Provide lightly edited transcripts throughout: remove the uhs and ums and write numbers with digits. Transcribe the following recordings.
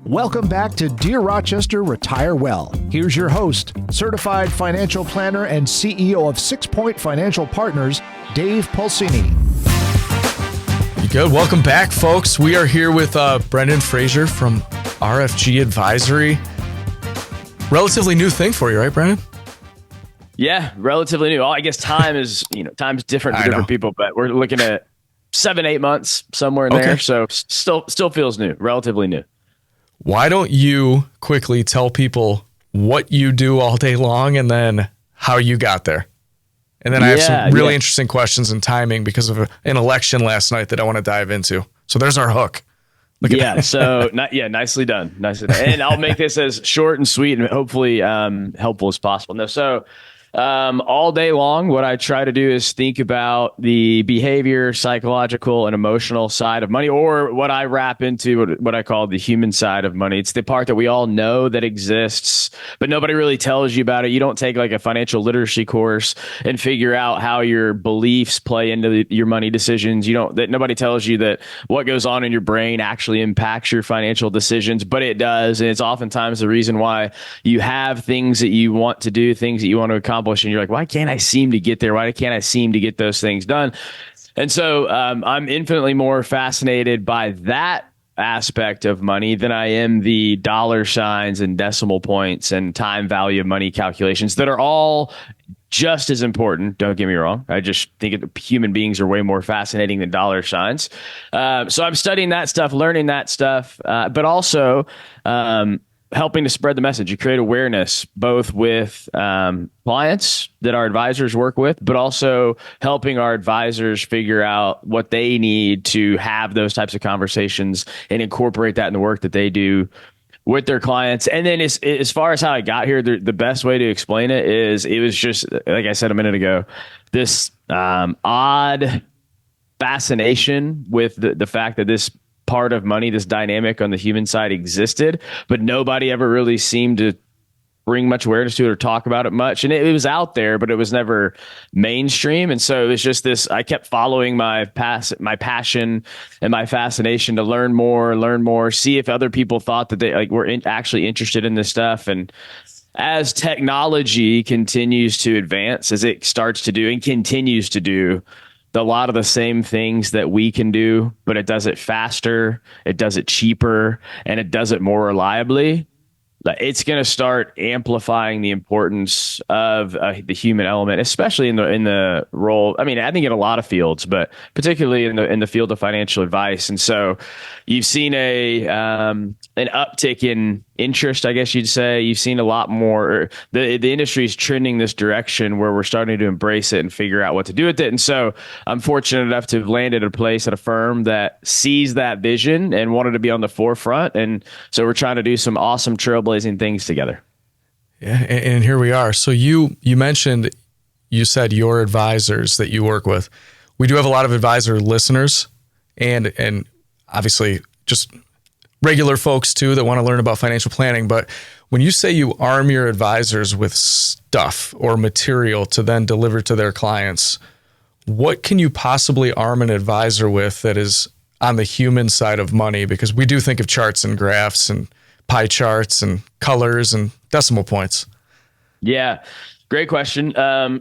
Welcome back to Dear Rochester, Retire Well. Here's your host, certified financial planner and CEO of 6 Point Financial Partners, Dave Pulcini. Good. Welcome back, folks. We are here with Brendan Frazier from RFG Advisory. Relatively new thing for you, right, Brendan? Yeah, relatively new. I guess time is, time's different for different people, but we're looking at 7-8 months, somewhere in there. So still feels new, relatively new. Why don't you quickly tell people what you do all day long and then how you got there? And then I have some really interesting questions and timing because of an election last night that I want to dive into. So there's our hook. So nicely done. Nicely done. And I'll make this as short and sweet and hopefully helpful as possible. All day long, what I try to do is think about the behavior, psychological, and emotional side of money, or what I wrap into what I call the human side of money. It's the part that we all know that exists, but nobody really tells you about it. You don't take like a financial literacy course and figure out how your beliefs play into your money decisions. Nobody tells you that what goes on in your brain actually impacts your financial decisions, but it does. And it's oftentimes the reason why you have things that you want to do, things that you want to accomplish. And you're like, why can't I seem to get there? Why can't I seem to get those things done? And so I'm infinitely more fascinated by that aspect of money than I am the dollar signs and decimal points and time value of money calculations that are all just as important. Don't get me wrong. I just think human beings are way more fascinating than dollar signs. So I'm studying that stuff, learning that stuff, but also helping to spread the message. You create awareness both with clients that our advisors work with, but also helping our advisors figure out what they need to have those types of conversations and incorporate that in the work that they do with their clients. And then as far as how I got here, the best way to explain it is it was just, like I said a minute ago, this odd fascination with the fact that this part of money, this dynamic on the human side existed, but nobody ever really seemed to bring much awareness to it or talk about it much. And it was out there, but it was never mainstream. And so it was just this, I kept following my passion and my fascination to learn more, see if other people thought that they were actually interested in this stuff. And as technology continues to advance, as it starts to do and continues to do a lot of the same things that we can do, but it does it faster, it does it cheaper, and it does it more reliably. It's going to start amplifying the importance of the human element, especially in the role. I mean, I think in a lot of fields, but particularly in the field of financial advice. And so, you've seen an uptick in interest, I guess you'd say. You've seen a lot more. The industry is trending this direction where we're starting to embrace it and figure out what to do with it. And so, I'm fortunate enough to have landed a place at a firm that sees that vision and wanted to be on the forefront. And so, we're trying to do some awesome trailblazing things together. Yeah, and here we are. So you mentioned, you said your advisors that you work with. We do have a lot of advisor listeners and obviously just regular folks too that want to learn about financial planning. But when you say you arm your advisors with stuff or material to then deliver to their clients, what can you possibly arm an advisor with that is on the human side of money? Because we do think of charts and graphs and pie charts and colors and decimal points. Yeah, great question.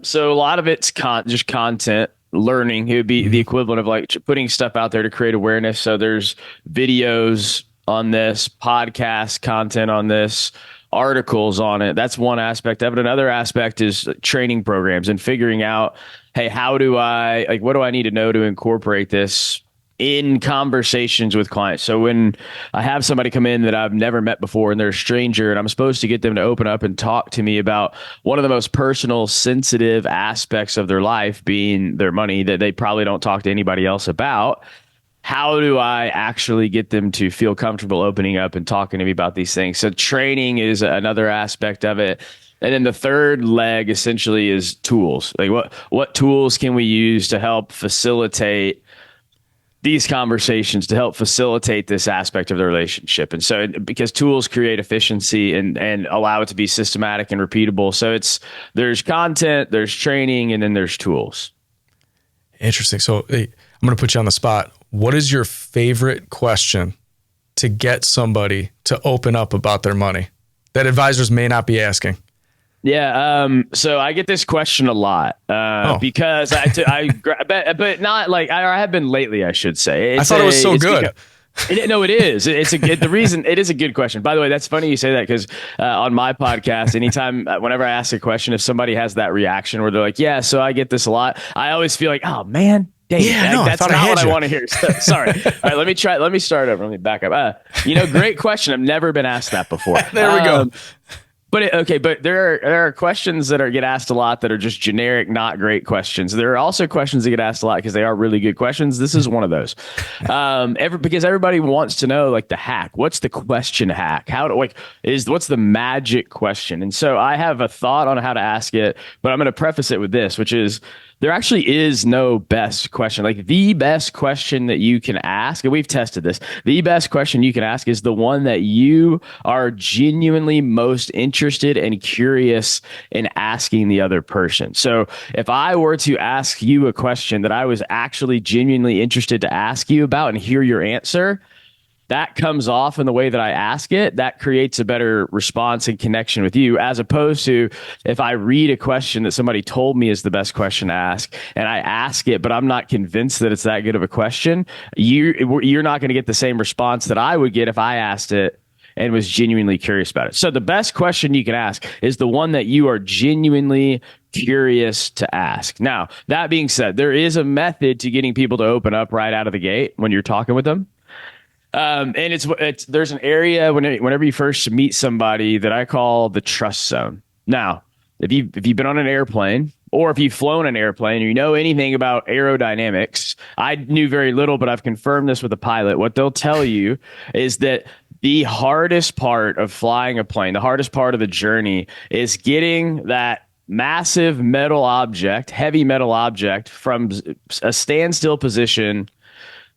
So a lot of it's just content learning. It would be the equivalent of like putting stuff out there to create awareness. So there's videos on this, podcast content on this, articles on it. That's one aspect of it. Another aspect is training programs and figuring out, hey, what do I need to know to incorporate this in conversations with clients? So when I have somebody come in that I've never met before and they're a stranger and I'm supposed to get them to open up and talk to me about one of the most personal, sensitive aspects of their life being their money that they probably don't talk to anybody else about, how do I actually get them to feel comfortable opening up and talking to me about these things? So training is another aspect of it. And then the third leg essentially is tools. Like what tools can we use to help facilitate these conversations, to help facilitate this aspect of the relationship? And so because tools create efficiency and allow it to be systematic and repeatable. So there's content, there's training, and then there's tools. Interesting. So hey, I'm going to put you on the spot. What is your favorite question to get somebody to open up about their money that advisors may not be asking? Yeah. So I get this question a lot because but not like I have been lately, I should say. I thought it was so good. No, it is. The reason it is a good question. By the way, that's funny you say that because on my podcast, anytime, whenever I ask a question, if somebody has that reaction where they're like, yeah, so I get this a lot, I always feel like, oh man, dang, that's not what I want to hear. Sorry. All right, let me start over. Let me back up. Great question. I've never been asked that before. There we go. But there are questions that get asked a lot that are just generic, not great questions. There are also questions that get asked a lot because they are really good questions. This is one of those. Because everybody wants to know like the hack. What's the question hack? What's the magic question? And so I have a thought on how to ask it, but I'm going to preface it with this, which is there actually is no best question. Like the best question that you can ask, and we've tested this, the best question you can ask is the one that you are genuinely most interested and curious in asking the other person. So if I were to ask you a question that I was actually genuinely interested to ask you about and hear your answer, that comes off in the way that I ask it, that creates a better response and connection with you, as opposed to if I read a question that somebody told me is the best question to ask and I ask it, but I'm not convinced that it's that good of a question, you're not going to get the same response that I would get if I asked it and was genuinely curious about it. So the best question you can ask is the one that you are genuinely curious to ask. Now, that being said, there is a method to getting people to open up right out of the gate when you're talking with them. And there's an area whenever you first meet somebody that I call the trust zone. Now, if you've been on an airplane or if you've flown an airplane or you know anything about aerodynamics, I knew very little, but I've confirmed this with a pilot. What they'll tell you is that the hardest part of flying a plane, the hardest part of the journey is getting that massive metal object, heavy metal object from a standstill position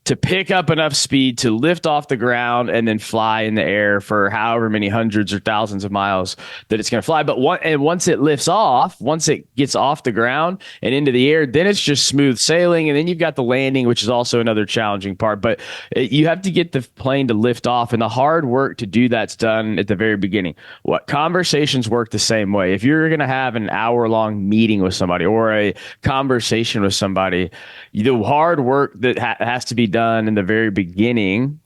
to pick up enough speed to lift off the ground and then fly in the air for however many hundreds or thousands of miles that it's going to fly. But once it lifts off, once it gets off the ground and into the air, then it's just smooth sailing. And then you've got the landing, which is also another challenging part. But you have to get the plane to lift off, and the hard work to do that's done at the very beginning. Conversations work the same way. If you're going to have an hour-long meeting with somebody or a conversation with somebody, the hard work that has to be done in the very beginning,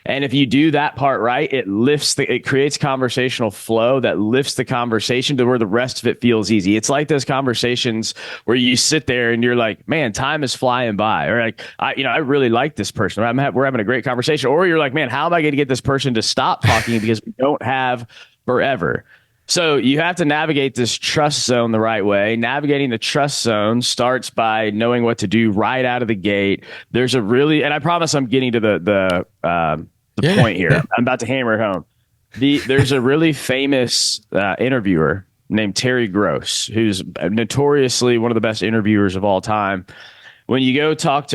and if you do that part right, it creates conversational flow that lifts the conversation to where the rest of it feels easy. It's like those conversations where you sit there and you're like, man, time is flying by, or like, I really like this person. We're having a great conversation. Or you're like, man, how am I going to get this person to stop talking because we don't have forever? So you have to navigate this trust zone the right way. Navigating the trust zone starts by knowing what to do right out of the gate. And I promise I'm getting to the point here. I'm about to hammer it home. There's a really famous interviewer named Terry Gross, who's notoriously one of the best interviewers of all time. When they talk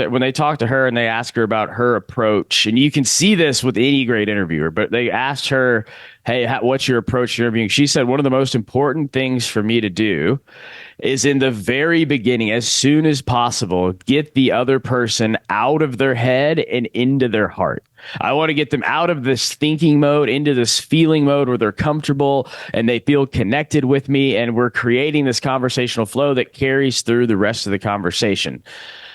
to her and they ask her about her approach, and you can see this with any great interviewer, but they asked her, hey, what's your approach to interviewing? She said, one of the most important things for me to do is in the very beginning, as soon as possible, get the other person out of their head and into their heart. I want to get them out of this thinking mode into this feeling mode where they're comfortable and they feel connected with me, and we're creating this conversational flow that carries through the rest of the conversation.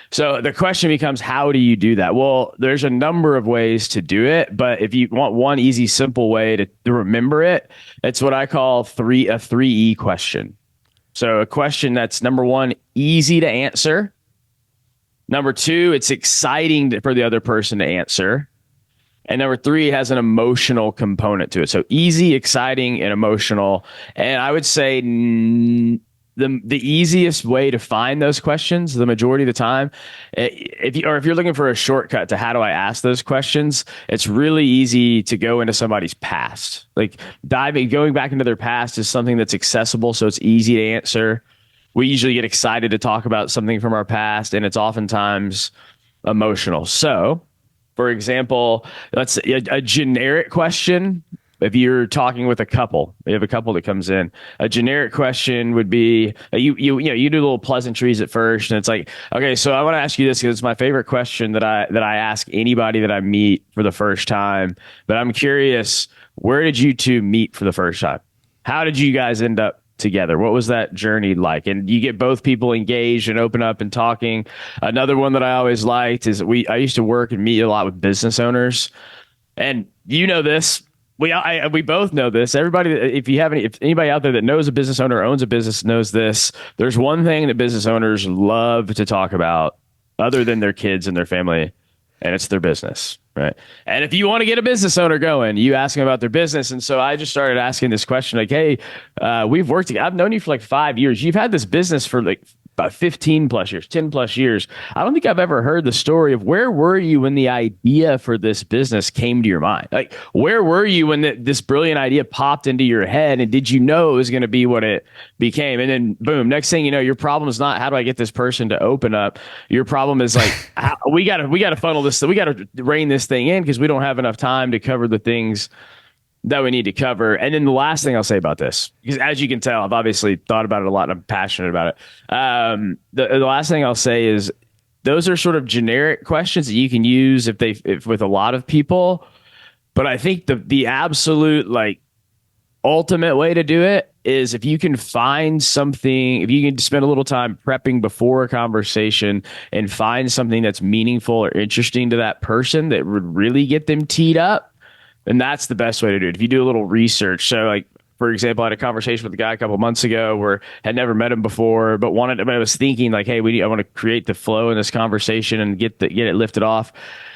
So the question becomes, how do you do that? Well, there's a number of ways to do it, but if you want one easy, simple way to remember it, it's what I call a 3E question. So a question that's, number one, easy to answer. Number two, it's exciting for the other person to answer. And number three, it has an emotional component to it. So easy, exciting, and emotional. And I would say the easiest way to find those questions, the majority of the time, if you're looking for a shortcut to how do I ask those questions, it's really easy to go into somebody's past. Like going back into their past is something that's accessible, so it's easy to answer. We usually get excited to talk about something from our past, and it's oftentimes emotional. So, for example, let's say a generic question if you're talking with a couple, you have a couple that comes in, a generic question would be you know, you do little pleasantries at first, and it's like, okay, so I want to ask you this because it's my favorite question that I ask anybody that I meet for the first time. But I'm curious, where did you two meet for the first time? How did you guys end up together? What was that journey like? And you get both people engaged and open up and talking. Another one that I always liked is I used to work and meet a lot with business owners, and you know this. We both know this. Everybody, if anybody out there that knows a business owner or owns a business knows this. There's one thing that business owners love to talk about other than their kids and their family, and it's their business, right? And if you want to get a business owner going, you ask them about their business. And so I just started asking this question, like, hey, we've worked together. I've known you for like 5 years. You've had this business for like about 15 plus years, 10 plus years. I don't think I've ever heard the story of where were you when the idea for this business came to your mind? Like, where were you when this brilliant idea popped into your head? And did you know it was going to be what it became? And then boom, next thing you know, your problem is not how do I get this person to open up? Your problem is like, we got to funnel this. We got to rein this thing in because we don't have enough time to cover the things that we need to cover. And then the last thing I'll say about this, because as you can tell, I've obviously thought about it a lot and I'm passionate about it. The last thing I'll say is those are sort of generic questions that you can use if with a lot of people. But I think the absolute like ultimate way to do it is if you can find something, if you can spend a little time prepping before a conversation and find something that's meaningful or interesting to that person that would really get them teed up. And that's the best way to do it. If you do a little research. So like, for example, I had a conversation with a guy a couple months ago where had never met him before, but I was thinking like, hey, I want to create the flow in this conversation and get it lifted off.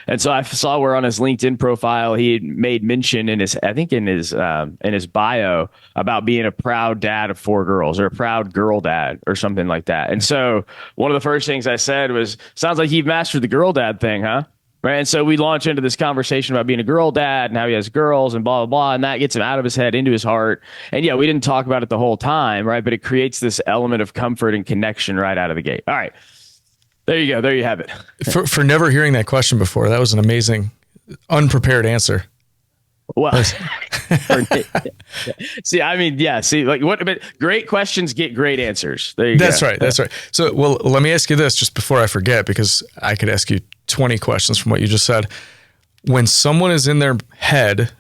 And so I saw where on his LinkedIn profile, he had made mention in his bio about being a proud dad of 4 girls or a proud girl dad or something like that. And so one of the first things I said was, sounds like you've mastered the girl dad thing, huh? Right. And so we launch into this conversation about being a girl dad and how he has girls and blah, blah, blah. And that gets him out of his head into his heart. And yeah, we didn't talk about it the whole time. Right. But it creates this element of comfort and connection right out of the gate. All right. There you go. There you have it. For never hearing that question before, that was an amazing, unprepared answer. Well, see, I mean, yeah, see, like but great questions get great answers. There you go. That's right. That's right. So, well, let me ask you this just before I forget, because I could ask you 20 questions from what you just said. When someone is in their head,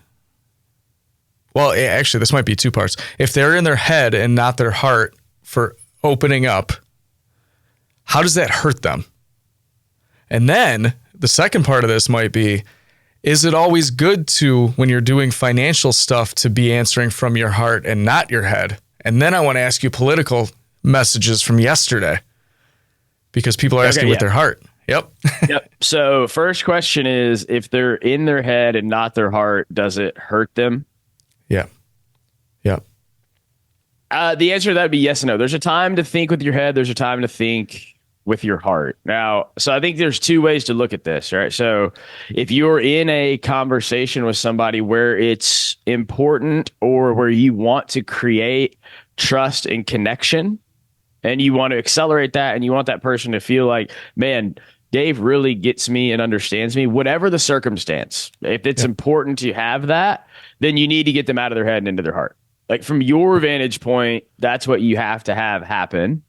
well, actually, this might be 2 parts. If they're in their head and not their heart for opening up, how does that hurt them? And then the second part of this might be, is it always good to, when you're doing financial stuff, to be answering from your heart and not your head? And then I want to ask you political messages from yesterday, because people are asking with their heart. Yep. Yep. So first question is, if they're in their head and not their heart, does it hurt them? Yeah. Yep. The answer to that would be yes and no. There's a time to think with your head. There's a time to think with your heart. Now, so I think there's 2 ways to look at this, right? So if you're in a conversation with somebody where it's important or where you want to create trust and connection and you want to accelerate that and you want that person to feel like, man, Dave really gets me and understands me, whatever the circumstance, if it's important to have that, then you need to get them out of their head and into their heart. Like from your vantage point, that's what you have to have happen.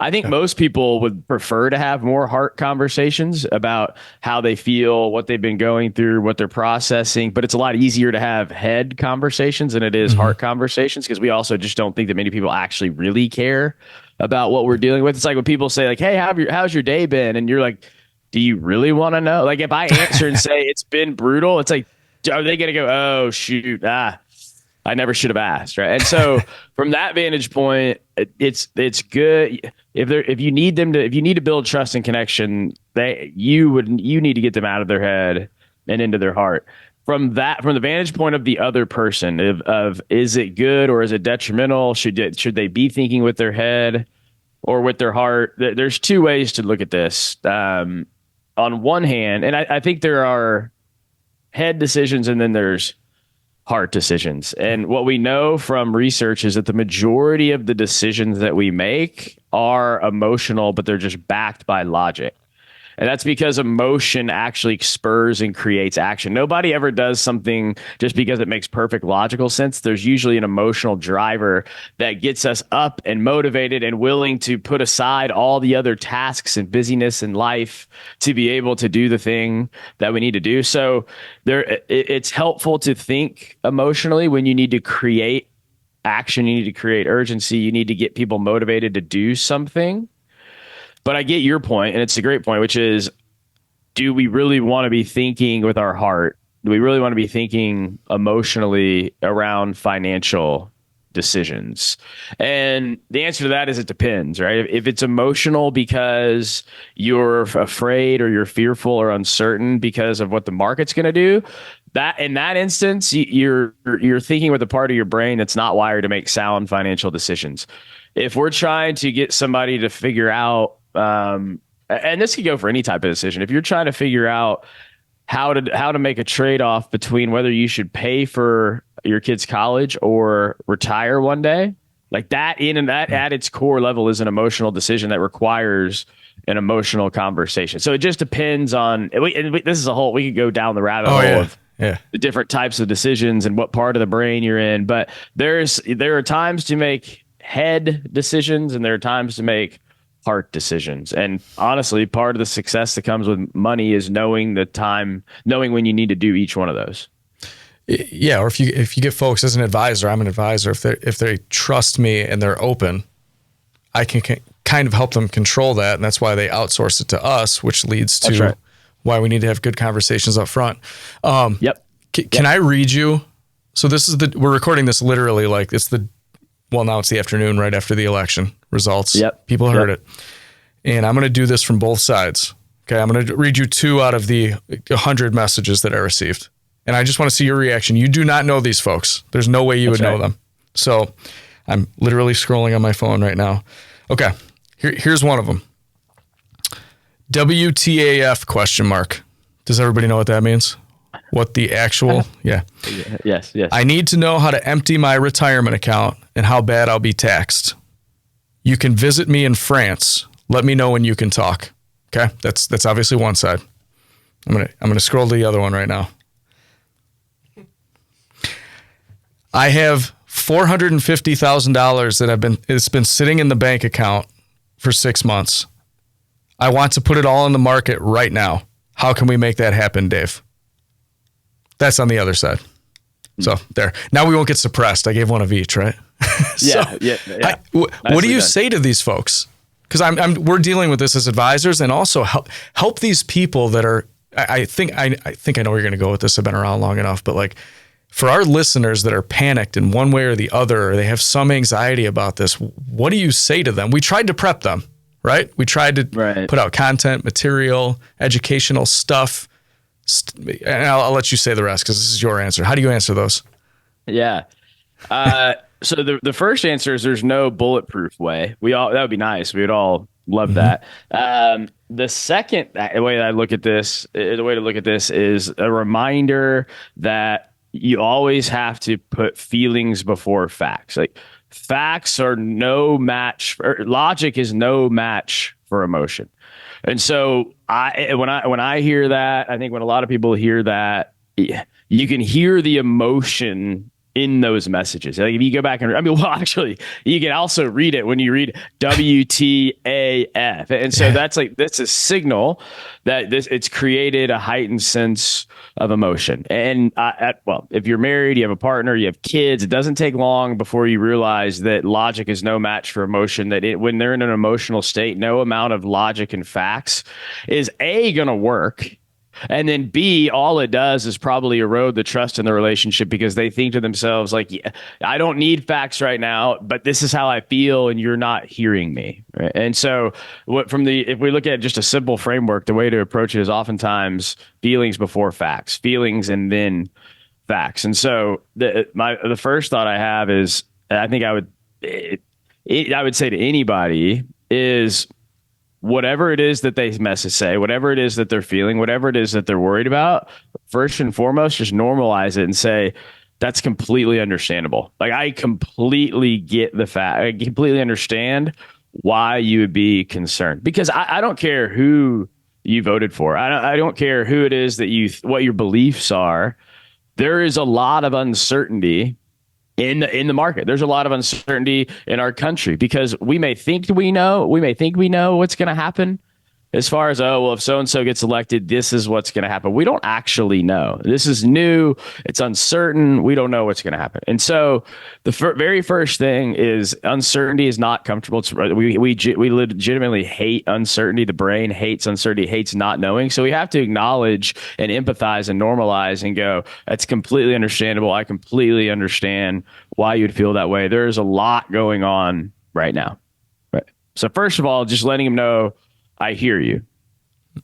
I think most people would prefer to have more heart conversations about how they feel, what they've been going through, what they're processing. But it's a lot easier to have head conversations than it is heart conversations, because we also just don't think that many people actually really care about what we're dealing with. It's like when people say like, hey, how's your day been? And you're like, do you really want to know? Like if I answer and say it's been brutal, it's like, are they going to go, oh, shoot, I never should have asked, right? And so from that vantage point, it's good if you need to build trust and connection, you need to get them out of their head and into their heart. From the vantage point of the other person, of is it good or is it detrimental? Should they be thinking with their head or with their heart? There's 2 ways to look at this. On one hand, and I think there are head decisions and then there's heart decisions. And what we know from research is that the majority of the decisions that we make are emotional, but they're just backed by logic. And that's because emotion actually spurs and creates action. Nobody ever does something just because it makes perfect logical sense. There's usually an emotional driver that gets us up and motivated and willing to put aside all the other tasks and busyness in life to be able to do the thing that we need to do. So it's helpful to think emotionally when you need to create action, you need to create urgency, you need to get people motivated to do something. But I get your point, and it's a great point, which is, do we really want to be thinking with our heart? Do we really want to be thinking emotionally around financial decisions? And the answer to that is it depends, right? If it's emotional because you're afraid or you're fearful or uncertain because of what the market's going to do, that in that instance, you're thinking with a part of your brain that's not wired to make sound financial decisions. If we're trying to get somebody to figure out, and this could go for any type of decision, if you're trying to figure out how to make a trade-off between whether you should pay for your kid's college or retire one day, like that at its core level is an emotional decision that requires an emotional conversation. So it just depends on, this is we could go down the rabbit hole of the different types of decisions and what part of the brain you're in. But there are times to make head decisions and there are times to make heart decisions. And honestly, part of the success that comes with money is knowing when you need to do each one of those. Yeah. Or if you get folks as an advisor, I'm an advisor. If they trust me and they're open, I can kind of help them control that. And that's why they outsource it to us, which leads to why we need to have good conversations up front. Can I read you? So we're recording this literally like now it's the afternoon right after the election results. Yep. People heard it. And I'm going to do this from both sides. Okay. I'm going to read you 2 out of the 100 messages that I received. And I just want to see your reaction. You do not know these folks. There's no way you would know them. So I'm literally scrolling on my phone right now. Okay. Here's one of them. WTAF ? Does everybody know what that means? What the actual, Yes. I need to know how to empty my retirement account and how bad I'll be taxed. You can visit me in France. Let me know when you can talk. Okay, that's obviously one side. I'm gonna scroll to the other one right now. I have $450,000 that it's been sitting in the bank account for 6 months. I want to put it all in the market right now. How can we make that happen, Dave? That's on the other side. So there. Now we won't get suppressed. I gave one of each, right? What do you say to these folks? Because we're dealing with this as advisors, and also help these people that are. I think I know where you're going to go with this. I've been around long enough, but like for our listeners that are panicked in one way or the other, or they have some anxiety about this. What do you say to them? We tried to prep them, right? We tried to put out content, material, educational stuff. And I'll let you say the rest because this is your answer. How do you answer those? Yeah. So the first answer is there's no bulletproof way. That would be nice. We would all love that. The second way that I look at this, the way to look at this is a reminder that you always have to put feelings before facts. Like facts are no match, or logic is no match for emotion. And so when I hear that, I think when a lot of people hear that, you can hear the emotion in those messages. Like if you go back and actually, you can also read it when you read WTAF. And so that's a signal that it's created a heightened sense of emotion. And if you're married, you have a partner, you have kids, it doesn't take long before you realize that logic is no match for emotion, that when they're in an emotional state, no amount of logic and facts is going to work. And then B, all it does is probably erode the trust in the relationship because they think to themselves, like, yeah, I don't need facts right now, but this is how I feel and you're not hearing me. Right? And so if we look at just a simple framework, the way to approach it is oftentimes feelings before facts, feelings and then facts. And so the first thought I have is, I think I would say to anybody is, whatever it is that they say, whatever it is that they're feeling, whatever it is that they're worried about, first and foremost, just normalize it and say, that's completely understandable. Like I completely get the fact, I completely understand why you would be concerned, because I don't care who you voted for. I don't care who it is that what your beliefs are. There is a lot of uncertainty in the market. There's a lot of uncertainty in our country because we may think we know what's going to happen. As far as, oh, well, if so-and-so gets elected, this is what's going to happen. We don't actually know. This is new. It's uncertain. We don't know what's going to happen. And so the very first thing is uncertainty is not comfortable. We legitimately hate uncertainty. The brain hates uncertainty, hates not knowing. So we have to acknowledge and empathize and normalize and go, that's completely understandable. I completely understand why you'd feel that way. There's a lot going on right now. Right. So first of all, just letting them know, I hear you.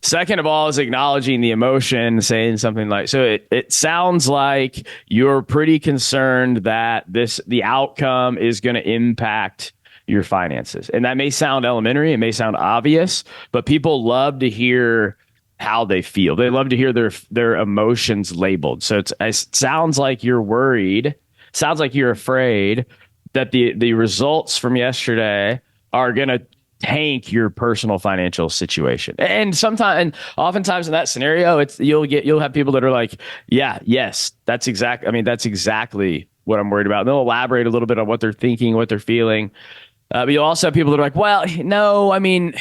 Second of all is acknowledging the emotion, saying something like, so it sounds like you're pretty concerned that the outcome is going to impact your finances. And that may sound elementary, it may sound obvious, but people love to hear how they feel. They love to hear their emotions labeled. So it sounds like you're worried, sounds like you're afraid that the results from yesterday are going to tank your personal financial situation. And oftentimes in that scenario, you'll have people that are like, that's exactly what I'm worried about. And they'll elaborate a little bit on what they're thinking, what they're feeling. But you'll also have people that are like, well, no, I mean,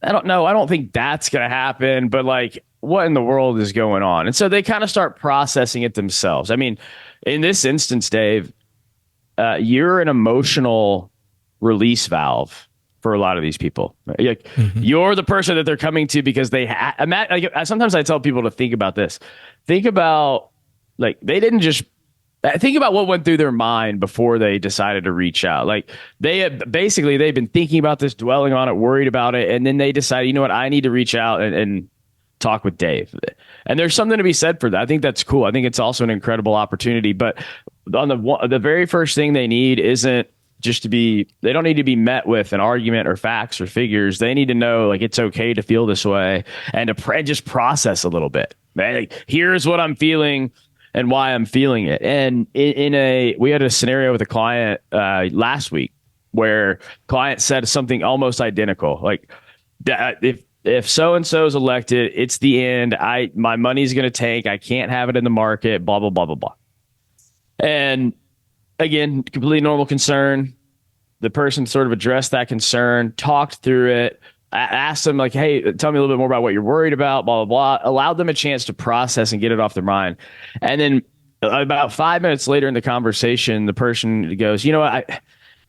I don't know. I don't think that's going to happen, but like, what in the world is going on? And so they kind of start processing it themselves. I mean, in this instance, Dave, you're an emotional release valve for a lot of these people. Like, you're the person that they're coming to because sometimes I tell people to think about this. Think about, like, they didn't just think about what went through their mind before they decided to reach out. Like, they've been thinking about this, dwelling on it, worried about it. And then they decided, you know what, I need to reach out and talk with Dave. And there's something to be said for that. I think that's cool. I think it's also an incredible opportunity. But on the very first thing they need isn't they don't need to be met with an argument or facts or figures. They need to know, like, it's okay to feel this way and to just process a little bit. Right? Like, here's what I'm feeling and why I'm feeling it. And we had a scenario with a client last week where client said something almost identical. Like, if so-and-so is elected, it's the end. My money's going to tank. I can't have it in the market, blah, blah, blah, blah, blah. And again, completely normal concern. The person sort of addressed that concern, talked through it, asked them like, hey, tell me a little bit more about what you're worried about, blah, blah, blah, allowed them a chance to process and get it off their mind. And then about 5 minutes later in the conversation, the person goes, you know what,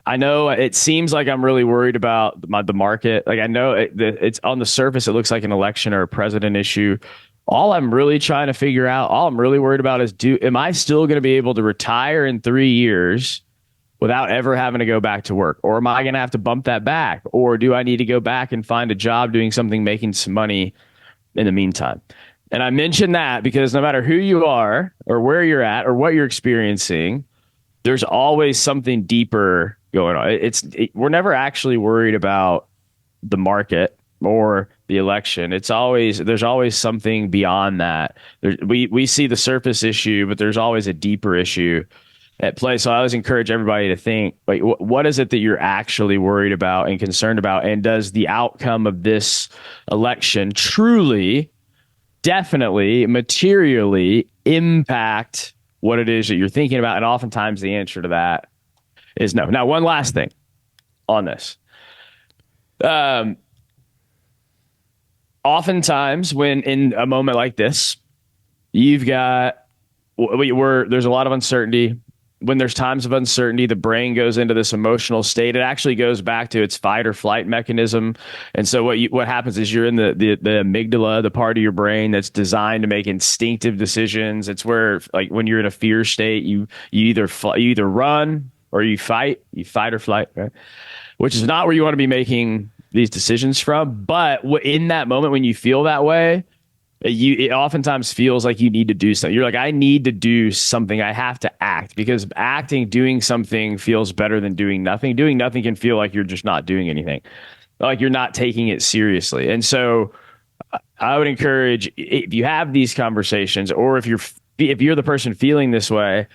I know it seems like I'm really worried about the market. Like, I know it's on the surface, it looks like an election or a president issue. All I'm really trying to figure out, all I'm really worried about is, am I still going to be able to retire in 3 years without ever having to go back to work? Or am I going to have to bump that back? Or do I need to go back and find a job doing something, making some money in the meantime? And I mention that because no matter who you are or where you're at or what you're experiencing, there's always something deeper going on. We're never actually worried about the market or the election. There's always something beyond that. We see the surface issue, but there's always a deeper issue at play. So I always encourage everybody to think, like, what is it that you're actually worried about and concerned about? And does the outcome of this election truly, definitely, materially impact what it is that you're thinking about? And oftentimes the answer to that is no. Now, one last thing on this. Oftentimes when in a moment like this, there's a lot of uncertainty. When there's times of uncertainty, the brain goes into this emotional state. It actually goes back to its fight or flight mechanism. And so what happens is you're in the amygdala, the part of your brain that's designed to make instinctive decisions. It's where, like, when you're in a fear state, you either run or you fight or flight, right? Which is not where you want to be making these decisions from. But in that moment, when you feel that way, it oftentimes feels like you need to do something. You're like, I need to do something. I have to act, because doing something feels better than doing nothing. Doing nothing can feel like you're just not doing anything, like you're not taking it seriously. And so I would encourage, if you have these conversations, or if you're the person feeling this way,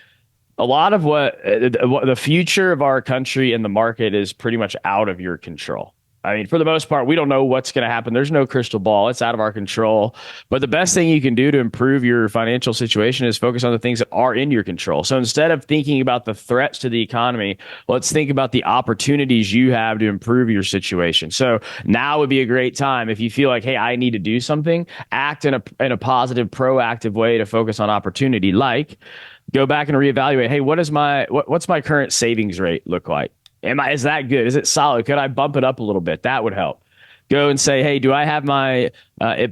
a lot of what the future of our country and the market is pretty much out of your control. I mean, for the most part, we don't know what's going to happen. There's no crystal ball. It's out of our control. But the best thing you can do to improve your financial situation is focus on the things that are in your control. So instead of thinking about the threats to the economy, let's think about the opportunities you have to improve your situation. So now would be a great time if you feel like, hey, I need to do something, act in a positive, proactive way to focus on opportunity. Like, go back and reevaluate. Hey, what's my current savings rate look like? Is that good? Is it solid? Could I bump it up a little bit? That would help. Go and say, hey, do I have my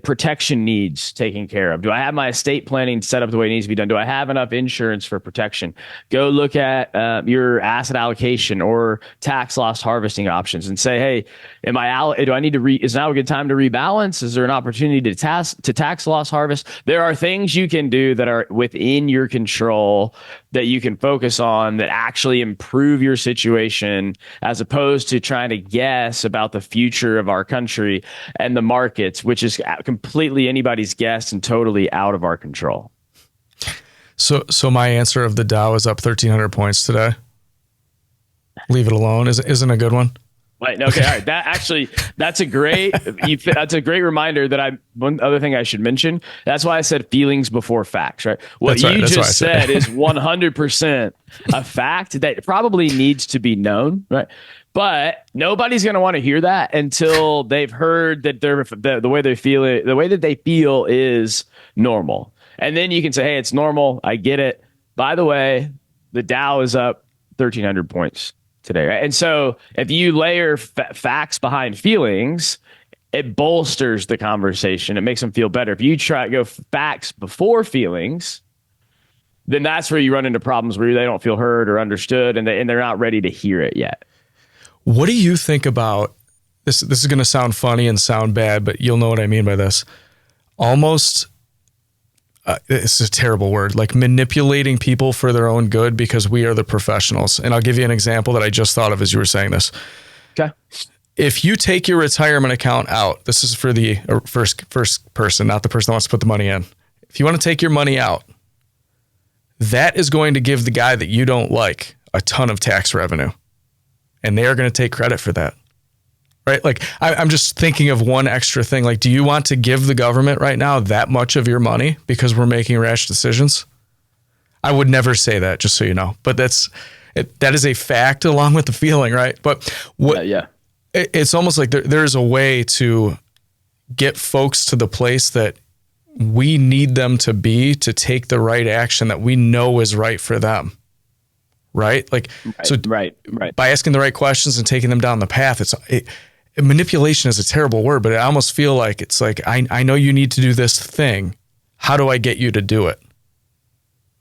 protection needs taken care of? Do I have my estate planning set up the way it needs to be done? Do I have enough insurance for protection? Go look at your asset allocation or tax loss harvesting options and say, hey, do I need to is now a good time to rebalance? Is there an opportunity to tax loss harvest? There are things you can do that are within your control that you can focus on that actually improve your situation, as opposed to trying to guess about the future of our country and the markets, which is completely anybody's guess and totally out of our control. So my answer of the Dow is up 1,300 points today. Leave it alone. Isn't a good one? Right. Okay. All right. That's a great reminder that one other thing I should mention. That's why I said feelings before facts, right? What you just said is 100% a fact that probably needs to be known, right? But nobody's going to want to hear that until they've heard that the way they feel it, the way that they feel is normal. And then you can say, hey, it's normal. I get it. By the way, the Dow is up 1,300 points today, right? And so if you layer facts behind feelings, it bolsters the conversation. It makes them feel better. If you try to go facts before feelings, then that's where you run into problems where they don't feel heard or understood, and they're not ready to hear it yet. What do you think about this? This is going to sound funny and sound bad, but you'll know what I mean by this. Almost, it's a terrible word, like manipulating people for their own good because we are the professionals. And I'll give you an example that I just thought of as you were saying this. Okay. If you take your retirement account out, this is for the first person, not the person that wants to put the money in. If you want to take your money out, that is going to give the guy that you don't like a ton of tax revenue. And they are going to take credit for that, right? Like, I'm just thinking of one extra thing. Like, do you want to give the government right now that much of your money because we're making rash decisions? I would never say that, just so you know. But that is a fact along with the feeling, right? But it's almost like there's a way to get folks to the place that we need them to be to take the right action that we know is right for them. Right? Like, right. By asking the right questions and taking them down the path, manipulation is a terrible word, but I almost feel like it's like, I know you need to do this thing. How do I get you to do it?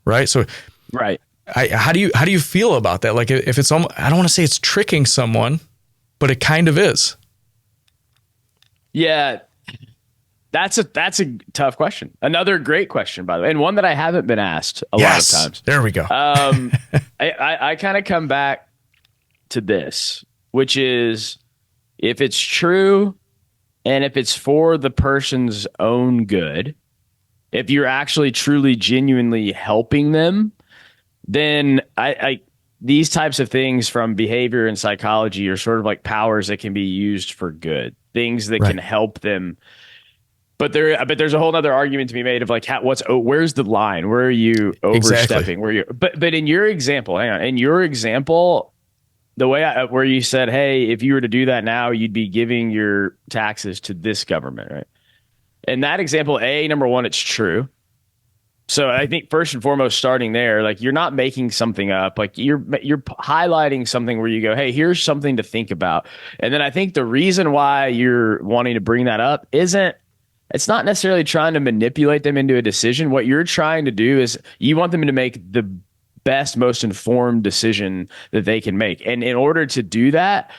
Right. So, right. How do you feel about that? Like, if it's almost, I don't want to say it's tricking someone, but it kind of is. Yeah. That's a tough question. Another great question, by the way, and one that I haven't been asked a lot of times. There we go. I kind of come back to this, which is, if it's true and if it's for the person's own good, if you're actually truly genuinely helping them, then these types of things from behavior and psychology are sort of like powers that can be used for good, things that can help them. But there's a whole other argument to be made of like, where's the line? Where are you overstepping? Exactly. But in your example, the way where you said, hey, if you were to do that now, you'd be giving your taxes to this government, right? In that example, number one, it's true. So I think first and foremost, starting there, like, you're not making something up. Like, you're highlighting something where you go, hey, here's something to think about. And then I think the reason why you're wanting to bring that up it's not necessarily trying to manipulate them into a decision. What you're trying to do is you want them to make the best, most informed decision that they can make. And in order to do that,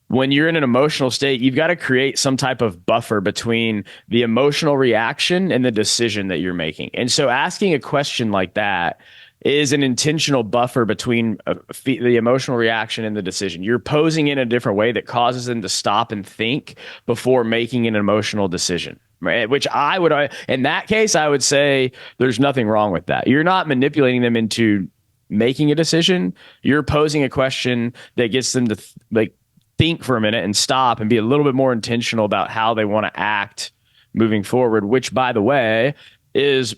when you're in an emotional state, you've got to create some type of buffer between the emotional reaction and the decision that you're making. And so asking a question like that is an intentional buffer between the emotional reaction and the decision. You're posing in a different way that causes them to stop and think before making an emotional decision. Right? Which in that case, I would say there's nothing wrong with that. You're not manipulating them into making a decision. You're posing a question that gets them to think for a minute and stop and be a little bit more intentional about how they want to act moving forward, which, by the way, is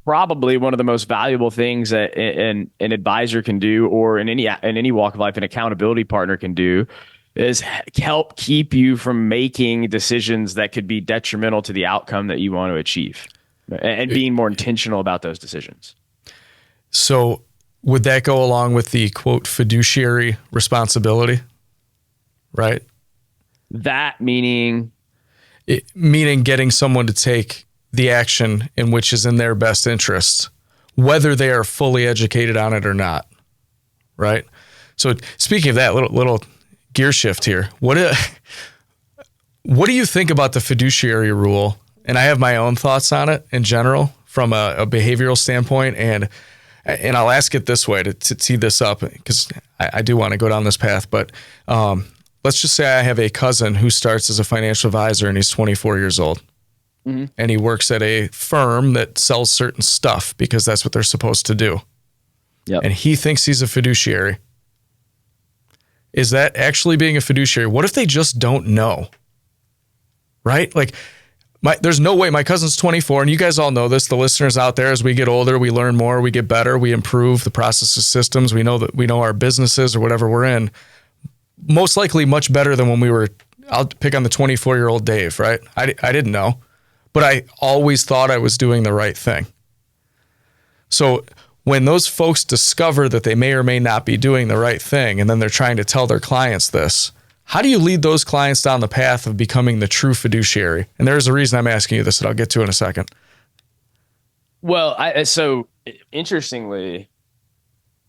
probably one of the most valuable things that an advisor can do, or in any walk of life, an accountability partner can do, is help keep you from making decisions that could be detrimental to the outcome that you want to achieve, and being more intentional about those decisions. So would that go along with the quote fiduciary responsibility, right? That meaning getting someone to take the action in which is in their best interest, whether they are fully educated on it or not, right? So speaking of that, little gear shift here. What do you think about the fiduciary rule? And I have my own thoughts on it in general from a behavioral standpoint, and I'll ask it this way to tee this up, because I do want to go down this path. But let's just say I have a cousin who starts as a financial advisor and he's 24 years old. Mm-hmm. And he works at a firm that sells certain stuff because that's what they're supposed to do. Yep. And he thinks he's a fiduciary. Is that actually being a fiduciary? What if they just don't know? Right? Like, there's no way. My cousin's 24, and you guys all know this. The listeners out there, as we get older, we learn more, we get better, we improve the processes, systems. We know our businesses or whatever we're in, most likely much better than when we were. I'll pick on the 24-year-old Dave, right? I didn't know, but I always thought I was doing the right thing. So when those folks discover that they may or may not be doing the right thing, and then they're trying to tell their clients this, how do you lead those clients down the path of becoming the true fiduciary? And there's a reason I'm asking you this that I'll get to in a second. Well, so interestingly,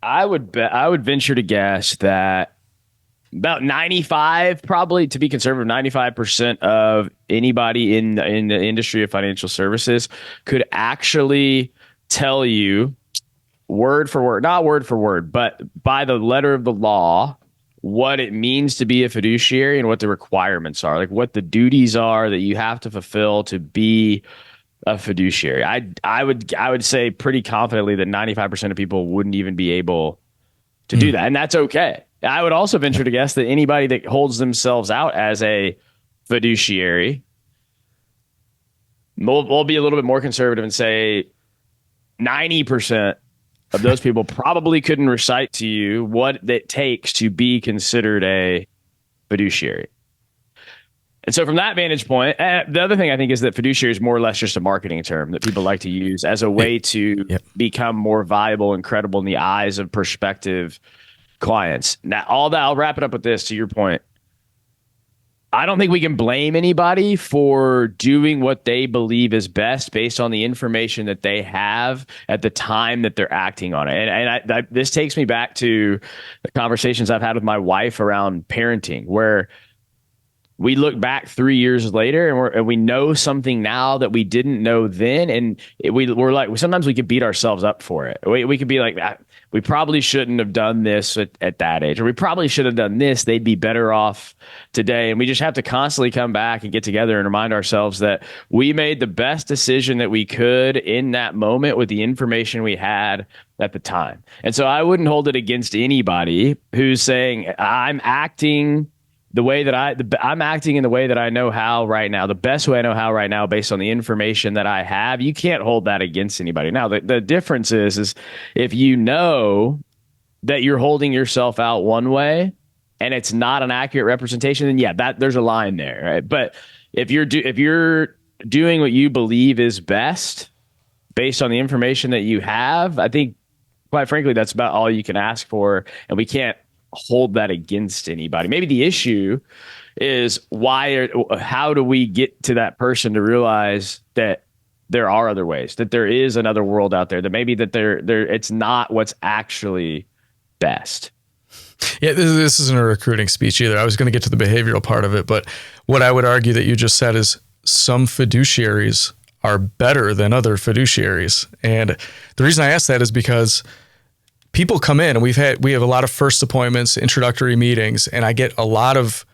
I would venture to guess that about 95, probably to be conservative, 95% of anybody in the industry of financial services could actually tell you word for word, not word for word, but by the letter of the law, what it means to be a fiduciary and what the requirements are, like what the duties are that you have to fulfill to be a fiduciary. I would say pretty confidently that 95% of people wouldn't even be able to do that. And that's okay. I would also venture to guess that anybody that holds themselves out as a fiduciary will be a little bit more conservative and say 90% of those people probably couldn't recite to you what it takes to be considered a fiduciary. And so from that vantage point, the other thing I think is that fiduciary is more or less just a marketing term that people like to use as a way to become more viable and credible in the eyes of prospective clients. Now, all that, I'll wrap it up with this, to your point. I don't think we can blame anybody for doing what they believe is best based on the information that they have at the time that they're acting on it. And this takes me back to the conversations I've had with my wife around parenting, where we look back 3 years later and we know something now that we didn't know then. And we're like, sometimes we could beat ourselves up for it. We could be like, we probably shouldn't have done this at that age, or we probably should have done this. They'd be better off today. And we just have to constantly come back and get together and remind ourselves that we made the best decision that we could in that moment with the information we had at the time. And so I wouldn't hold it against anybody who's saying, I'm acting the way that I'm acting in the way that I know how right now, the best way I know how right now, based on the information that I have. You can't hold that against anybody. Now, the difference is if you know that you're holding yourself out one way and it's not an accurate representation, then there's a line there, right? But if you're doing what you believe is best based on the information that you have, I think, quite frankly, that's about all you can ask for, and we can't hold that against anybody. Maybe the issue is how do we get to that person to realize that there are other ways, that there is another world out there, that maybe that it's not what's actually best. Yeah, this isn't a recruiting speech either. I was going to get to the behavioral part of it, but what I would argue that you just said is some fiduciaries are better than other fiduciaries. And the reason I ask that is because people come in and we have a lot of first appointments, introductory meetings, and I get a lot of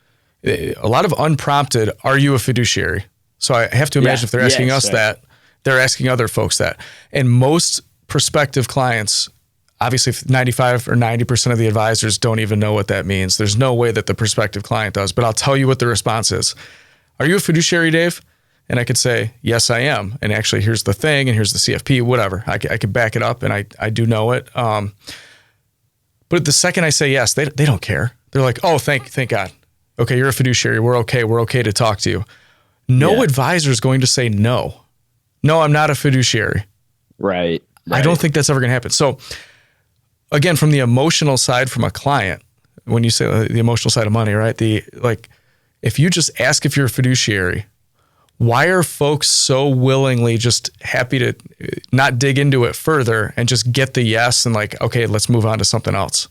unprompted, are you a fiduciary? So I have to imagine if they're asking us that, they're asking other folks that. And most prospective clients, obviously 95 or 90% of the advisors don't even know what that means. There's no way that the prospective client does, but I'll tell you what the response is. Are you a fiduciary, Dave? And I could say, yes, I am. And actually, here's the thing, and here's the CFP, whatever. I could back it up, and I do know it. But the second I say yes, they don't care. They're like, oh, thank God. Okay, you're a fiduciary. We're okay. We're okay to talk to you. No advisor is going to say no. No, I'm not a fiduciary. Right. I don't think that's ever going to happen. So again, from the emotional side, from a client, when you say the emotional side of money, right? If you just ask if you're a fiduciary, why are folks so willingly just happy to not dig into it further and just get the yes and like, okay, let's move on to something else?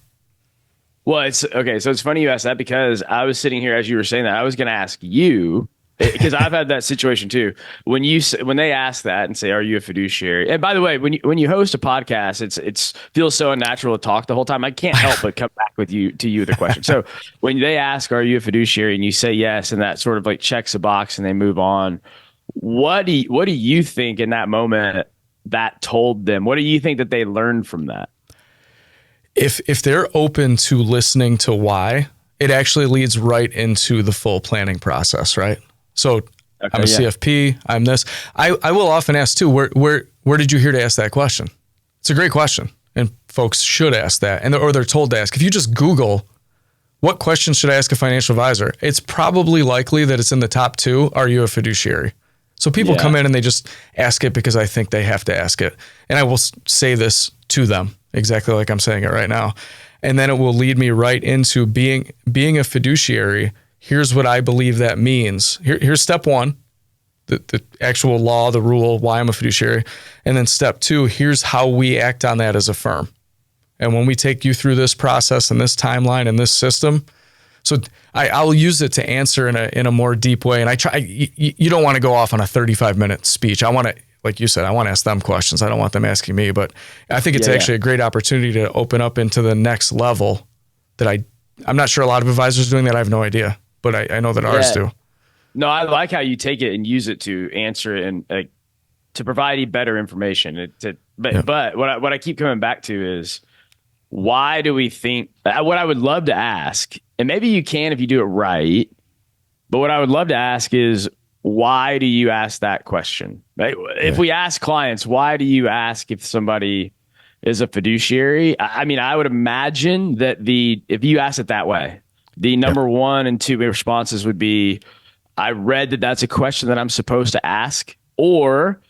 Well, it's okay. So it's funny you asked that, because I was sitting here as you were saying that. I was going to ask you, because I've had that situation too. When they ask that and say, "Are you a fiduciary?" And by the way, when you host a podcast, it's feels so unnatural to talk the whole time. I can't help but come back with the question. So when they ask, "Are you a fiduciary?" and you say yes, and that sort of like checks a box and they move on. What do you think in that moment that told them? What do you think that they learned from that? If they're open to listening to why, it actually leads right into the full planning process, right? So I'm a CFP, I'm this. I will often ask too, where did you hear to ask that question? It's a great question. And folks should ask that, or they're told to ask. If you just Google, what questions should I ask a financial advisor? It's probably likely that it's in the top 2. Are you a fiduciary? So people come in and they just ask it because I think they have to ask it. And I will say this to them exactly like I'm saying it right now. And then it will lead me right into being a fiduciary. Here's what I believe that means. Here's step 1, the actual law, the rule, why I'm a fiduciary. And then step 2, here's how we act on that as a firm. And when we take you through this process and this timeline and this system, so I'll use it to answer in a more deep way. And you don't want to go off on a 35-minute speech. I want to, like you said, I want to ask them questions. I don't want them asking me, but I think it's actually a great opportunity to open up into the next level that I'm not sure a lot of advisors are doing that. I have no idea, but I know that ours do. No, I like how you take it and use it to answer it and to provide better information. But what I keep coming back to is, why do we think, what I would love to ask, and maybe you can if you do it right, but what I would love to ask is, why do you ask that question? Right? If we ask clients, why do you ask if somebody is a fiduciary? I mean, I would imagine that if you ask it that way, the number 1 and 2 responses would be, I read that that's a question that I'm supposed to ask, or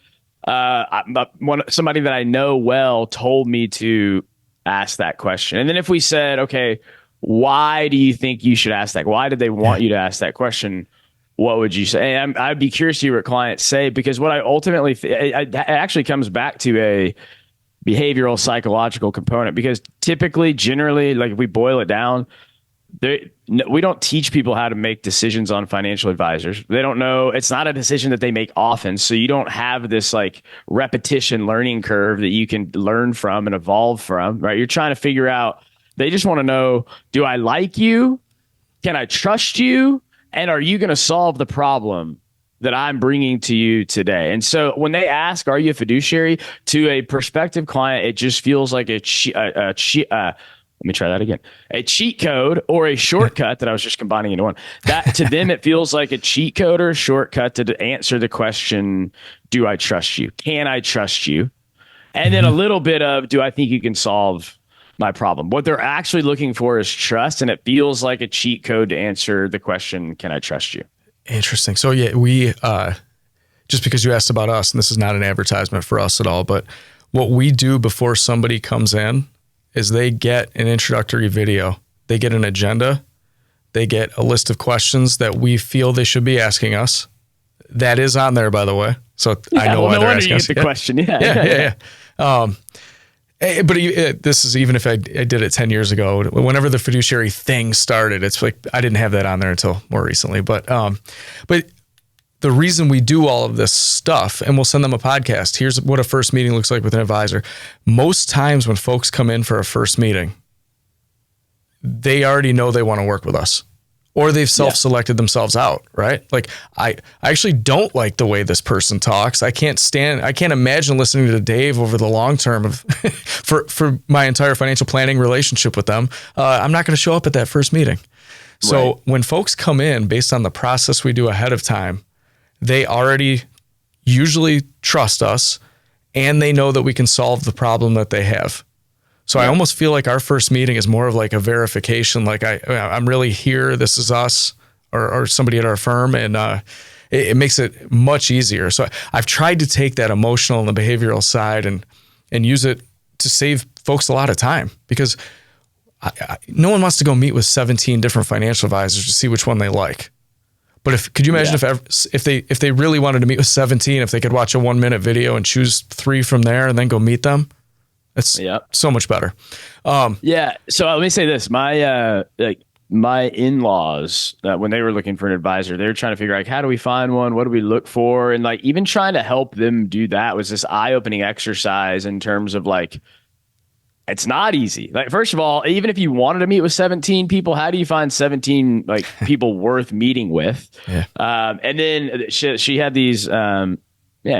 somebody that I know well told me to ask that question. And then if we said, okay, why do you think you should ask that? Why did they want you to ask that question? What would you say? And I'd be curious to hear what clients say, because what I ultimately, it actually comes back to a behavioral psychological component, because typically, generally, like if we boil it down, we don't teach people how to make decisions on financial advisors. They don't know. It's not a decision that they make often. So you don't have this like repetition learning curve that you can learn from and evolve from, right? You're trying to figure out, they just want to know, do I like you? Can I trust you? And are you going to solve the problem that I'm bringing to you today? And so when they ask, are you a fiduciary, to a prospective client, it just feels like let me try that again. A cheat code or a shortcut that I was just combining into one. That to them, it feels like a cheat code or a shortcut to answer the question, do I trust you? Can I trust you? And then a little bit of, do I think you can solve my problem? What they're actually looking for is trust, and it feels like a cheat code to answer the question, can I trust you? Interesting. So we, just because you asked about us, and this is not an advertisement for us at all, but what we do before somebody comes in is they get an introductory video. They get an agenda. They get a list of questions that we feel they should be asking us. That is on there, by the way. So I know why they're asking us. The question. Yeah. But this is even if I did it 10 years ago, whenever the fiduciary thing started, it's like, I didn't have that on there until more recently. But the reason we do all of this stuff, and we'll send them a podcast, here's what a first meeting looks like with an advisor. Most times when folks come in for a first meeting, they already know they want to work with us, or they've self-selected themselves out, right? Like I actually don't like the way this person talks. I can't imagine listening to Dave over the long term of for my entire financial planning relationship with them. I'm not going to show up at that first meeting. So when folks come in based on the process we do ahead of time, they already usually trust us and they know that we can solve the problem that they have. So I almost feel like our first meeting is more of like a verification. Like I'm really here. This is us or somebody at our firm. And it makes it much easier. So I've tried to take that emotional and the behavioral side and use it to save folks a lot of time, because no one wants to go meet with 17 different financial advisors to see which one they like. But could you imagine if they really wanted to meet with 17, if they could watch a 1-minute video and choose 3 from there and then go meet them? It's so much better. So let me say this: my in-laws, when they were looking for an advisor, they were trying to figure out how do we find one, what do we look for, and like even trying to help them do that was this eye-opening exercise in terms of like, it's not easy. Like, first of all, even if you wanted to meet with 17 people, how do you find 17 like people worth meeting with? And then she had these.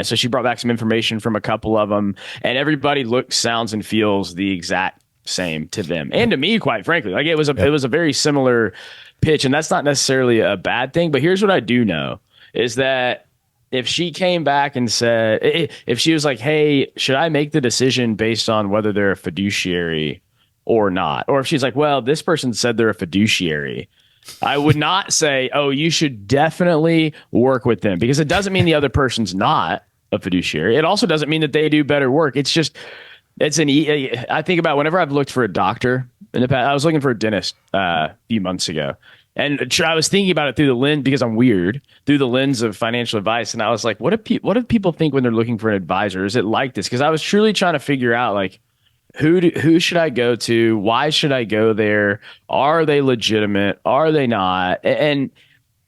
So she brought back some information from a couple of them, and everybody looks, sounds, and feels the exact same to them and to me, quite frankly. Like it was a very similar pitch, and that's not necessarily a bad thing. But here's what I do know is that if she came back and said, if she was like, "Hey, should I make the decision based on whether they're a fiduciary or not?" Or if she's like, "Well, this person said they're a fiduciary," I would not say, "Oh, you should definitely work with them," because it doesn't mean the other person's not a fiduciary. It also doesn't mean that they do better work. It's just, I think about whenever I've looked for a doctor in the past. I was looking for a dentist a few months ago, and I was thinking about it through the lens, because I'm weird, through the lens of financial advice. And I was like, what do people think when they're looking for an advisor? Is it like this? Because I was truly trying to figure out like, who should I go to? Why should I go there? Are they legitimate? Are they not? And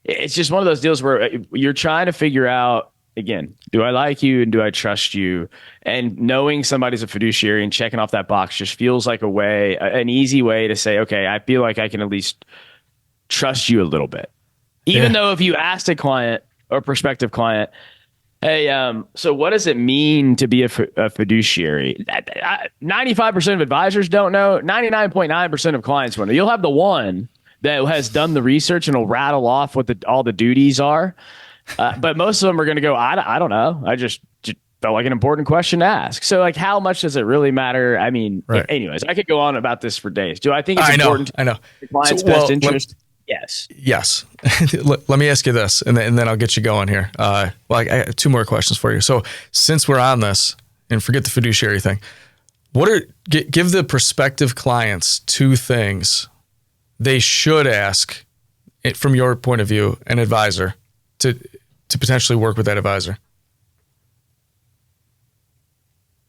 it's just one of those deals where you're trying to figure out, again, do I like you and do I trust you? And knowing somebody's a fiduciary and checking off that box just feels like an easy way to say, okay, I feel like I can at least trust you a little bit. Even though if you asked a client or prospective client, hey, so what does it mean to be a fiduciary? 95% of advisors don't know. 99.9% of clients won't know. You'll have the one that has done the research and will rattle off what all the duties are. But most of them are going to go, I don't know. I just felt like an important question to ask. So like, how much does it really matter? I mean, anyways, I could go on about this for days. Do I think it's important to the client's best interest? Yes. Let me ask you this, and then I'll get you going here. I have 2 more questions for you. So since we're on this, and forget the fiduciary thing, give the prospective clients 2 things they should ask, from your point of view, an advisor to potentially work with that advisor.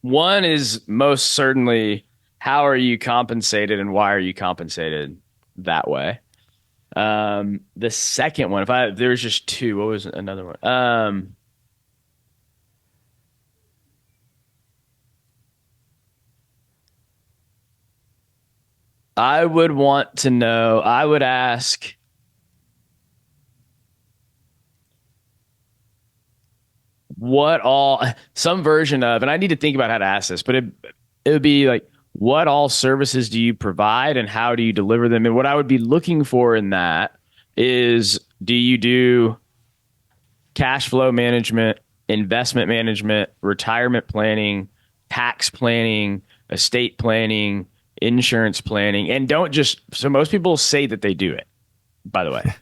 One is most certainly, how are you compensated and why are you compensated that way? The second one, there's just 2, what was another one? I would want to know, I would ask, some version of, and I need to think about how to ask this, but it would be like, what all services do you provide and how do you deliver them? And what I would be looking for in that is, do you do cash flow management, investment management, retirement planning, tax planning, estate planning, insurance planning? And so most people say that they do it, by the way.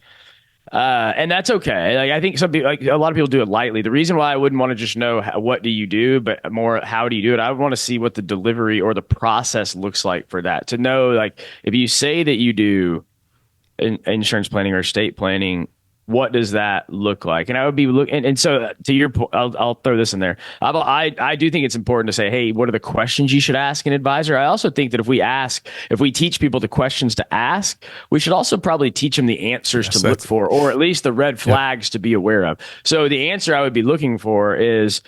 And that's okay. Like, I think a lot of people do it lightly. The reason why I wouldn't want to just know what do you do, but more how do you do it, I would want to see what the delivery or the process looks like for that. To know, like, if you say that you do insurance planning or estate planning, what does that look like? And I would be looking, and so to your point, I'll throw this in there. I do think it's important to say, hey, what are the questions you should ask an advisor? I also think that if we teach people the questions to ask, we should also probably teach them the answers to look for, or at least the red flags to be aware of. So the answer I would be looking for is,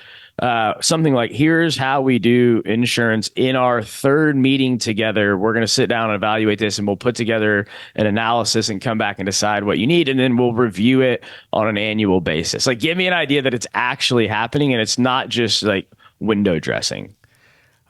something like, here's how we do insurance in our third meeting together. We're going to sit down and evaluate this, and we'll put together an analysis and come back and decide what you need. And then we'll review it on an annual basis. Like, give me an idea that it's actually happening and it's not just like window dressing.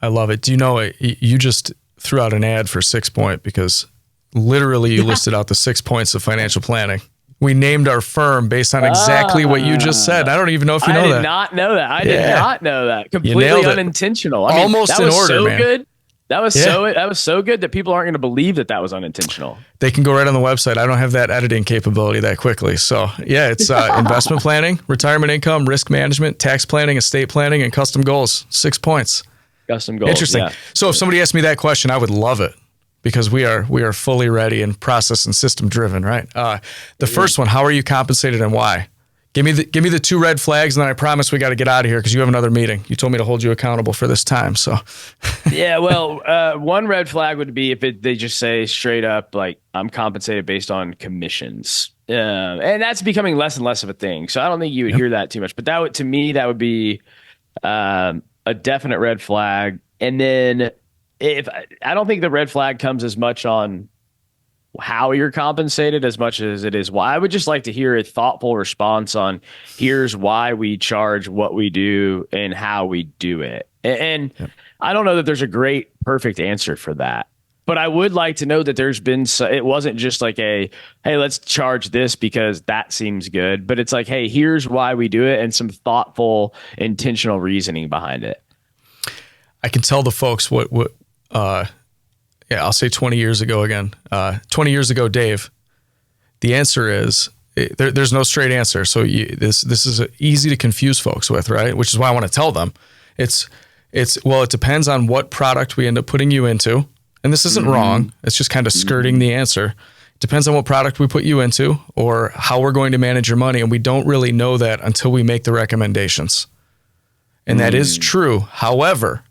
I love it. Do you know, you just threw out an ad for 6 Point, because literally you listed out the 6 points of financial planning. We named our firm based on exactly what you just said. I don't even know if you know that. I did not know that. I did not know that. Completely unintentional. I mean, almost that in was order, so man. good. That was so good that people aren't going to believe that was unintentional. They can go right on the website. I don't have that editing capability that quickly. So yeah, it's investment planning, retirement income, risk management, tax planning, estate planning, and custom goals. 6 points. Custom goals. Interesting. Yeah. So if somebody asked me that question, I would love it, because we are fully ready and process and system driven, right? The first one, how are you compensated and why? Give me the 2 red flags, and then I promise we got to get out of here because you have another meeting. You told me to hold you accountable for this time. So yeah, well, one red flag would be if they just say straight up, like, I'm compensated based on commissions. And that's becoming less and less of a thing. So I don't think you would hear that too much, but to me, that would be a definite red flag. And then I don't think the red flag comes as much on how you're compensated as much as it is why. I would just like to hear a thoughtful response on, here's why we charge what we do and how we do it. And I don't know that there's a great perfect answer for that, but I would like to know that there's been, it wasn't just like hey, let's charge this because that seems good, but it's like, hey, here's why we do it, and some thoughtful, intentional reasoning behind it. I can tell the folks what I'll say 20 years ago again. 20 years ago, Dave, the answer is, there's no straight answer. So this is easy to confuse folks with, right? Which is why I want to tell them. It depends on what product we end up putting you into. And this isn't wrong. It's just kind of skirting the answer. It depends on what product we put you into or how we're going to manage your money. And we don't really know that until we make the recommendations. And that is true. However,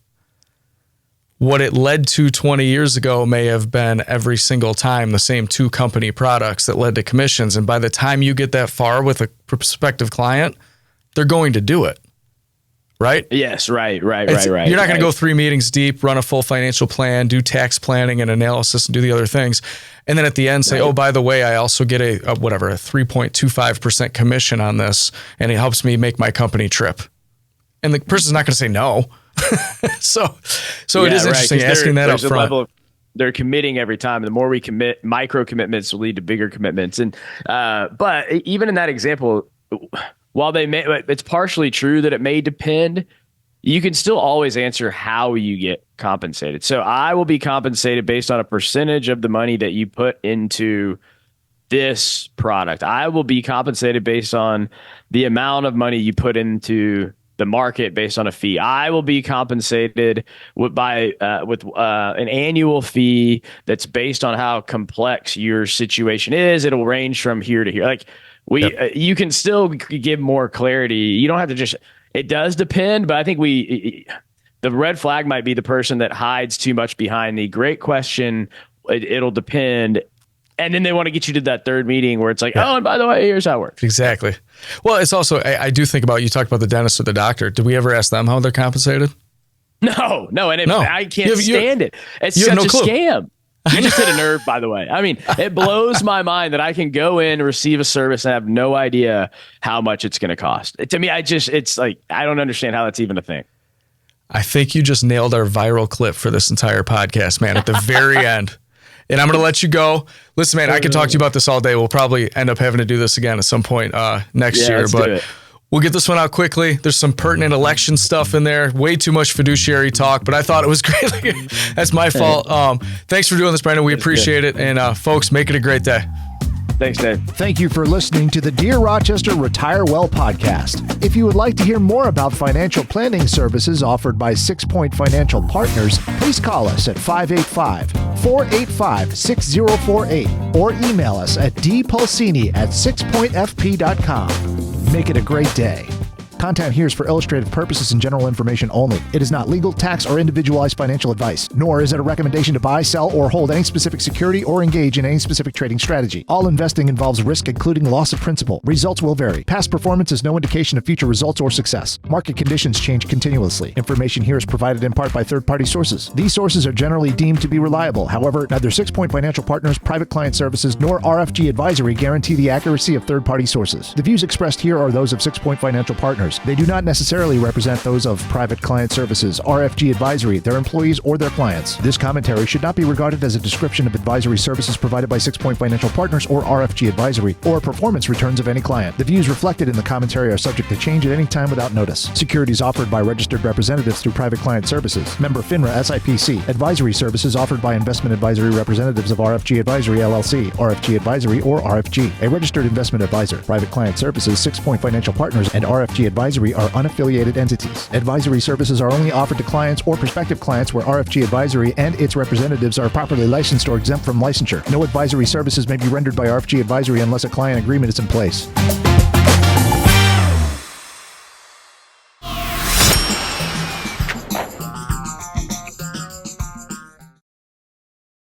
what it led to 20 years ago may have been every single time the same 2 company products that led to commissions. And by the time you get that far with a prospective client, they're going to do it. Right? Yes, right. You're not going to go 3 meetings deep, run a full financial plan, do tax planning and analysis, and do the other things. And then at the end say, oh, by the way, I also get a 3.25% commission on this, and it helps me make my company trip. And the person's not going to say no. So it is interesting asking that up front. They're committing every time. The more we commit, micro commitments will lead to bigger commitments. And but even in that example, while it's partially true that it may depend, you can still always answer how you get compensated. So I will be compensated based on a percentage of the money that you put into this product. I will be compensated based on the amount of money you put into the market based on a fee. I will be compensated with an annual fee that's based on how complex your situation is. It'll range from here to here. Like you can still give more clarity. You don't have to just. It does depend, but I think the red flag might be the person that hides too much behind the great question. It'll depend. And then they want to get you to that third meeting where it's like, oh, and by the way, here's how it works. Exactly. Well, it's also, I do think about, you talked about the dentist or the doctor. Did we ever ask them how they're compensated? No. And I can't stand it. It's such a scam. You just hit a nerve, by the way. I mean, it blows my mind that I can go in, receive a service, and have no idea how much it's going to cost. To me, it's like, I don't understand how that's even a thing. I think you just nailed our viral clip for this entire podcast, man, at the very end. And I'm going to let you go. Listen, man, I could talk to you about this all day. We'll probably end up having to do this again at some point next year. But we'll get this one out quickly. There's some pertinent election stuff in there. Way too much fiduciary talk, but I thought it was great. That's my fault. Thanks for doing this, Brandon. We appreciate it. And folks, make it a great day. Thanks, Dave. Thank you for listening to the Dear Rochester Retire Well podcast. If you would like to hear more about financial planning services offered by 6 Point Financial Partners, please call us at 585-485-6048 or email us at dpulcini@6pointfp.com. Make it a great day. Content here is for illustrative purposes and general information only. It is not legal, tax, or individualized financial advice, nor is it a recommendation to buy, sell, or hold any specific security or engage in any specific trading strategy. All investing involves risk, including loss of principal. Results will vary. Past performance is no indication of future results or success. Market conditions change continuously. Information here is provided in part by third-party sources. These sources are generally deemed to be reliable. However, neither 6 Point Financial Partners, Private Client Services, nor RFG Advisory guarantee the accuracy of third-party sources. The views expressed here are those of 6 Point Financial Partners. They do not necessarily represent those of Private Client Services, RFG Advisory, their employees, or their clients. This commentary should not be regarded as a description of advisory services provided by 6 Point Financial Partners or RFG Advisory, or performance returns of any client. The views reflected in the commentary are subject to change at any time without notice. Securities offered by registered representatives through Private Client Services. Member FINRA SIPC. Advisory services offered by investment advisory representatives of RFG Advisory LLC, RFG Advisory, or RFG. A registered investment advisor. Private Client Services, 6 Point Financial Partners, and RFG Advisory are unaffiliated entities. Advisory services are only offered to clients or prospective clients where RFG Advisory and its representatives are properly licensed or exempt from licensure. No advisory services may be rendered by RFG Advisory unless a client agreement is in place.